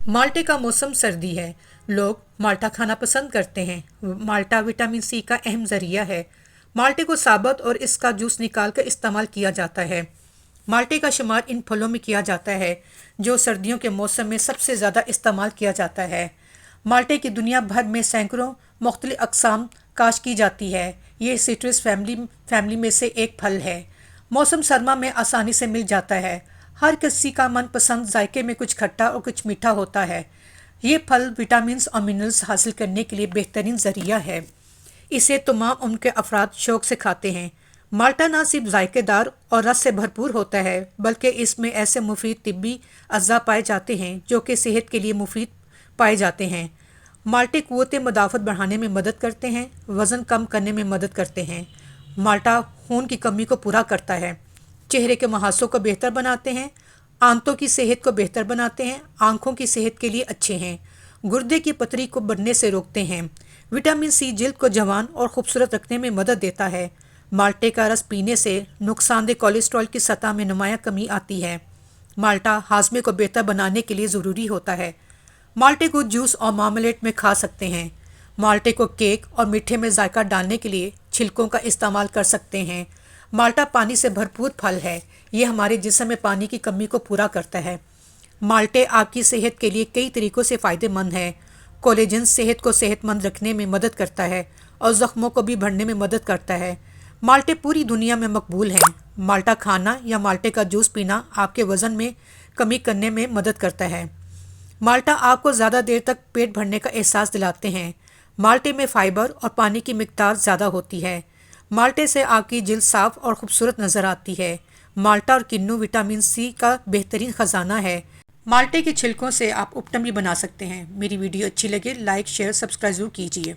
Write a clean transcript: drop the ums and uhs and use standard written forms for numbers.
माल्टे का मौसम सर्दी है। लोग माल्टा खाना पसंद करते हैं। माल्टा विटामिन सी का अहम जरिया है। माल्टे को साबुत और इसका जूस निकाल कर इस्तेमाल किया जाता है। माल्टे का शुमार इन फलों में किया जाता है जो सर्दियों के मौसम में सबसे ज़्यादा इस्तेमाल किया जाता है। माल्टे की दुनिया भर में सैकड़ों मुख्तलिफ अक़साम काश्त की जाती है। ये सिट्रस फैमिली में से एक फल है। मौसम सरमा में आसानी से मिल जाता है। हर किसी का मनपसंद जायके में कुछ खट्टा और कुछ मीठा होता है। ये फल विटामिन्स और मिनरल्स हासिल करने के लिए बेहतरीन ज़रिया है। इसे तमाम उनके अफराद शौक से खाते हैं। माल्टा ना सिर्फ जायकेदार और रस से भरपूर होता है बल्कि इसमें ऐसे मुफीद तिब्बी अज्जा पाए जाते हैं जो कि सेहत के लिए मुफीद पाए जाते हैं। माल्टे क़ुव्वत मदाफ़त बढ़ाने में मदद करते हैं, वज़न कम करने में मदद करते हैं। माल्टा खून की कमी को पूरा करता है, चेहरे के मुहासों को बेहतर बनाते हैं, आंतों की सेहत को बेहतर बनाते हैं, आँखों की सेहत के लिए अच्छे हैं, गुर्दे की पथरी को बढ़ने से रोकते हैं। विटामिन सी जिल्द को जवान और खूबसूरत रखने में मदद देता है। माल्टे का रस पीने से नुकसानदेह कोलेस्ट्रॉल की सतह में नुमायाँ कमी आती है। माल्टा हाजमे को बेहतर बनाने के लिए ज़रूरी होता है। माल्टे को जूस और मार्मलेट में खा सकते हैं। माल्टे को केक और मीठे में जायका डालने के लिए छिलकों का इस्तेमाल कर सकते हैं। माल्टा पानी से भरपूर फल है। ये हमारे जिस्म में पानी की कमी को पूरा करता है। माल्टे आपकी सेहत के लिए कई तरीक़ों से फ़ायदेमंद है। कोलेजन सेहत को सेहतमंद रखने में मदद करता है और ज़ख्मों को भी भरने में मदद करता है। माल्टे पूरी दुनिया में मकबूल हैं। माल्टा खाना या माल्टे का जूस पीना आपके वज़न में कमी करने में मदद करता है। माल्टा आपको ज़्यादा देर तक पेट भरने का एहसास दिलाते हैं। माल्टे में फ़ाइबर और पानी की मिकदार ज़्यादा होती है। माल्टे से आपकी जिल्द साफ़ और ख़ूबसूरत नज़र आती है। माल्टा और किन्नू विटामिन सी का बेहतरीन ख़जाना है। माल्टे के छिलकों से आप उपटन भी बना सकते हैं। मेरी वीडियो अच्छी लगे लाइक शेयर सब्सक्राइब ज़रूर कीजिए।